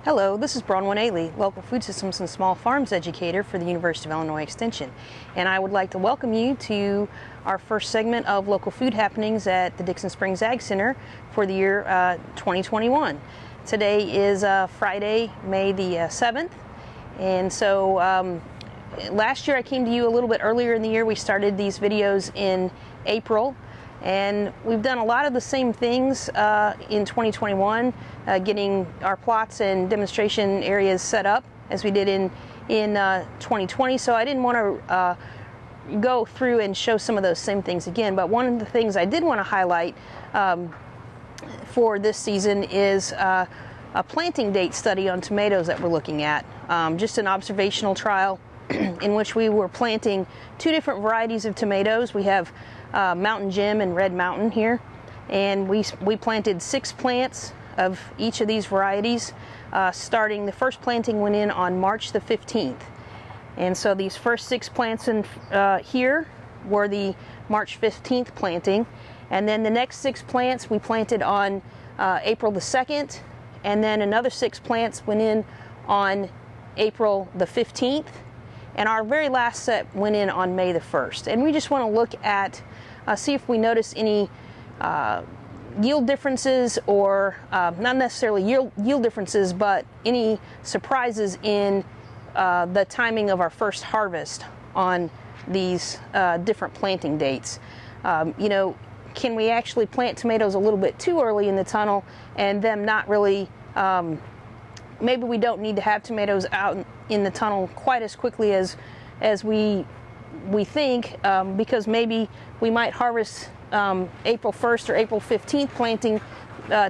Hello, this is Bronwyn Aly, Local Food Systems and Small Farms Educator for the University of Illinois Extension. And I would like to welcome you to our first segment of local food happenings at the Dixon Springs Ag Center for the year 2021. Today is Friday, May the 7th. And so last year I came to you a little bit earlier in the year. We started these videos in April. And we've done a lot of the same things in 2021, getting our plots and demonstration areas set up as we did in 2020. So I didn't want to go through and show some of those same things again. But one of the things I did want to highlight for this season is a planting date study on tomatoes that we're looking at. Just an observational trial in which we were planting two different varieties of tomatoes. We have Mountain Jim and Red Mountain here, and we planted 6 plants of each of these varieties. Starting, the first planting went in on March the 15th, and so these first 6 plants in here were the March 15th planting, and then the next 6 plants we planted on April the 2nd, and then another 6 plants went in on April the 15th, and our very last set went in on May the 1st. And we just want to look at see if we notice any yield differences, or not necessarily yield differences, but any surprises in the timing of our first harvest on these different planting dates. Can we actually plant tomatoes a little bit too early in the tunnel and them not really, maybe we don't need to have tomatoes out in the tunnel quite as quickly as we think, because maybe we might harvest April 1st or April 15th planting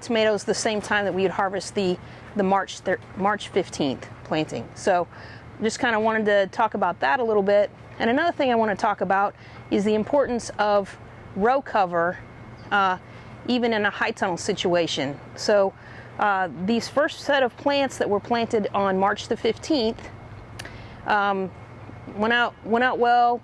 tomatoes the same time that we would harvest the March 15th planting. So just kind of wanted to talk about that a little bit. And another thing I want to talk about is the importance of row cover even in a high tunnel situation. So these first set of plants that were planted on March the 15th went out well.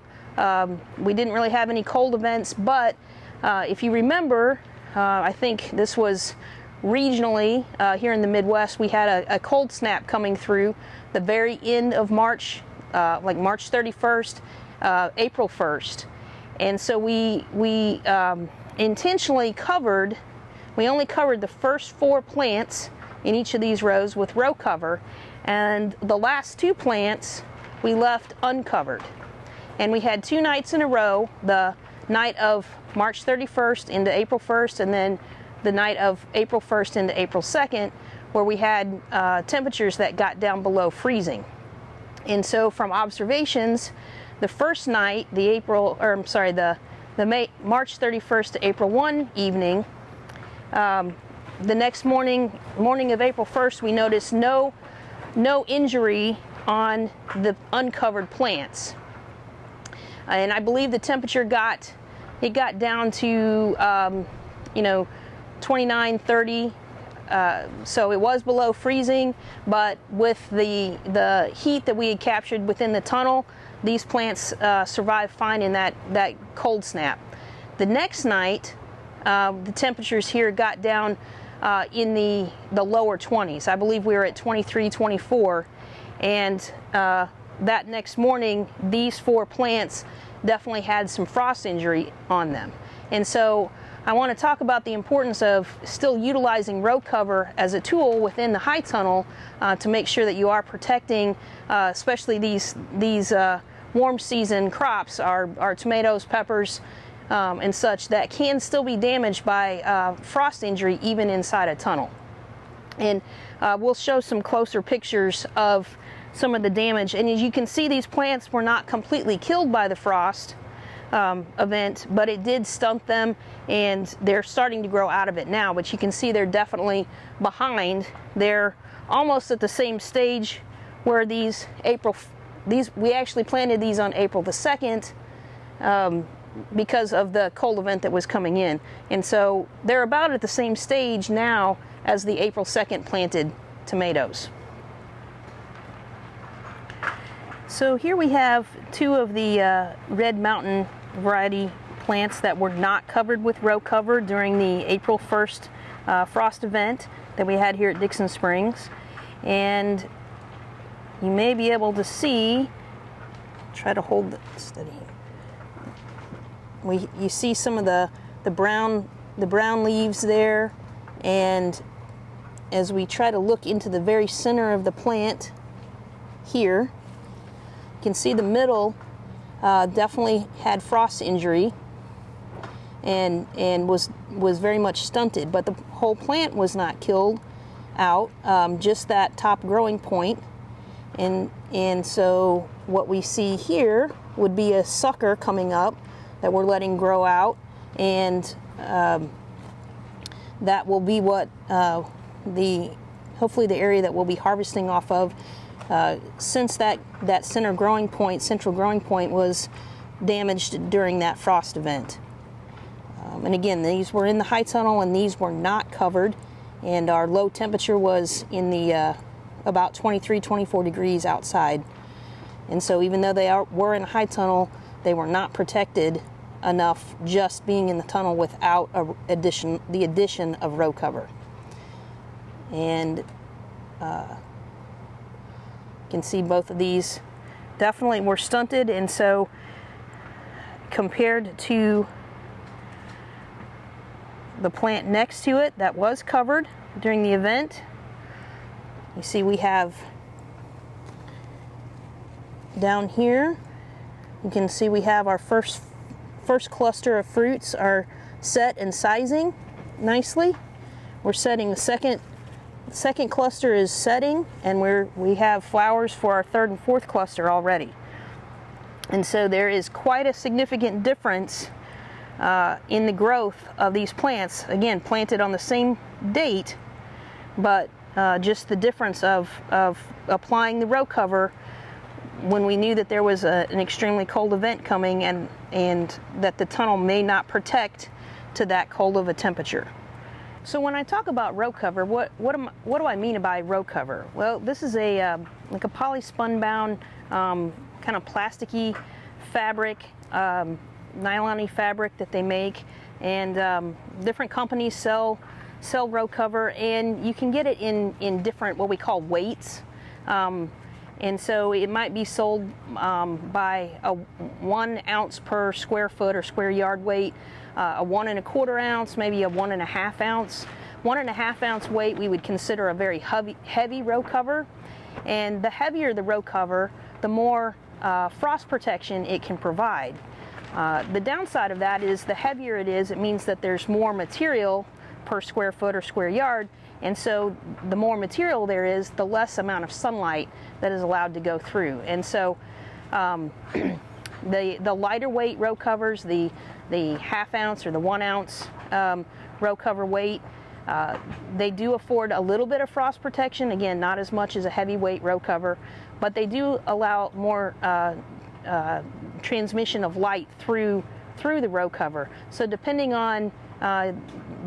We didn't really have any cold events, but if you remember, I think this was regionally here in the Midwest, we had a cold snap coming through the very end of March, like March 31st, April 1st. And so we intentionally covered, we only covered the first 4 plants in each of these rows with row cover, and the last 2 plants we left uncovered. And we had 2 nights in a row, the night of March 31st into April 1st, and then the night of April 1st into April 2nd, where we had temperatures that got down below freezing. And so from observations, the first night, the March 31st to April 1 evening, the next morning of April 1st, we noticed no injury on the uncovered plants. And I believe the temperature got down to 29, 30, so it was below freezing, but with the heat that we had captured within the tunnel, these plants survived fine in that cold snap. The next night, the temperatures here got down in the lower 20s. I believe we were at 23, 24, and that next morning, these 4 plants definitely had some frost injury on them. And so I want to talk about the importance of still utilizing row cover as a tool within the high tunnel to make sure that you are protecting, especially these warm season crops, our tomatoes, peppers, and such, that can still be damaged by frost injury even inside a tunnel. And we'll show some closer pictures of some of the damage. And as you can see, these plants were not completely killed by the frost event, but it did stunt them, and they're starting to grow out of it now. But you can see they're definitely behind. They're almost at the same stage where we actually planted these on April the 2nd because of the cold event that was coming in. And so they're about at the same stage now as the April 2nd planted tomatoes. So here we have 2 of the Red Mountain variety plants that were not covered with row cover during the April 1st frost event that we had here at Dixon Springs. And you may be able to see, try to hold it steady here. You see some of the brown leaves there, and as we try to look into the very center of the plant here, you can see the middle definitely had frost injury and was very much stunted, but the whole plant was not killed out, just that top growing point. And so what we see here would be a sucker coming up that we're letting grow out, and that will be what hopefully the area that we'll be harvesting off of, since that central growing point was damaged during that frost event. And again, these were in the high tunnel and these were not covered, and our low temperature was in the about 23, 24 degrees outside. And so even though they were in a high tunnel, they were not protected enough just being in the tunnel without the addition of row cover. And you can see both of these definitely were stunted, and so compared to the plant next to it that was covered during the event, you see we have down here, you can see we have our first cluster of fruits are set and sizing nicely. We're setting the second cluster is setting, and we have flowers for our third and fourth cluster already. And so there is quite a significant difference in the growth of these plants, again planted on the same date, but just the difference of applying the row cover when we knew that there was an extremely cold event coming, and that the tunnel may not protect to that cold of a temperature. So when I talk about row cover, what do I mean by row cover? Well, this is like a polyspun bound kind of plasticky fabric, nylon-y fabric that they make, and different companies sell row cover, and you can get it in different what we call weights. And so it might be sold by a 1 ounce per square foot or square yard weight, a 1 1/4 ounce, maybe a 1 1/2 ounce. 1 1/2 ounce weight we would consider a very heavy row cover, and the heavier the row cover, the more frost protection it can provide. The downside of that is the heavier it is, it means that there's more material per square foot or square yard, and so the more material there is, the less amount of sunlight that is allowed to go through. And so the lighter weight row covers, the 1/2 ounce or the 1 ounce row cover weight, they do afford a little bit of frost protection, again not as much as a heavyweight row cover, but they do allow more transmission of light through the row cover. So depending on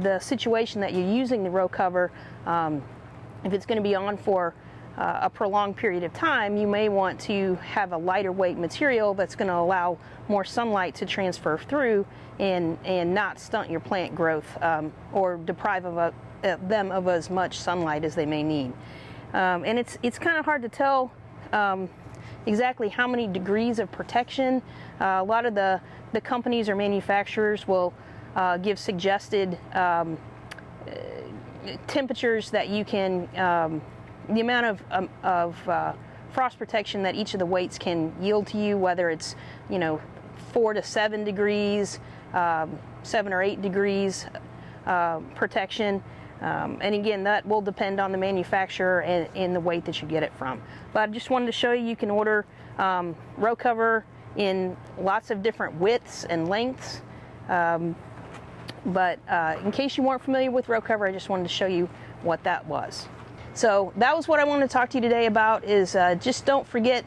the situation that you're using the row cover, if it's going to be on for a prolonged period of time, you may want to have a lighter weight material that's going to allow more sunlight to transfer through and not stunt your plant growth or deprive them of as much sunlight as they may need. And it's kind of hard to tell exactly how many degrees of protection. A lot of the companies or manufacturers will give suggested temperatures that you can, the amount of frost protection that each of the weights can yield to you, whether it's 4 to 7 degrees, 7 or 8 degrees protection. And again, that will depend on the manufacturer and the weight that you get it from. But I just wanted to show you can order row cover in lots of different widths and lengths. But in case you weren't familiar with row cover, I just wanted to show you what that was. So that was what I wanted to talk to you today about, is just don't forget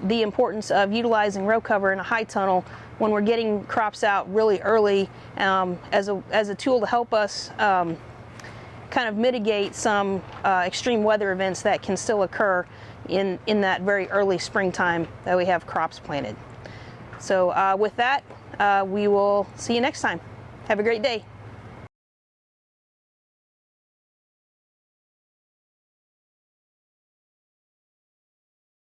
the importance of utilizing row cover in a high tunnel when we're getting crops out really early, as a tool to help us kind of mitigate some extreme weather events that can still occur in that very early springtime that we have crops planted. So with that, we will see you next time. Have a great day.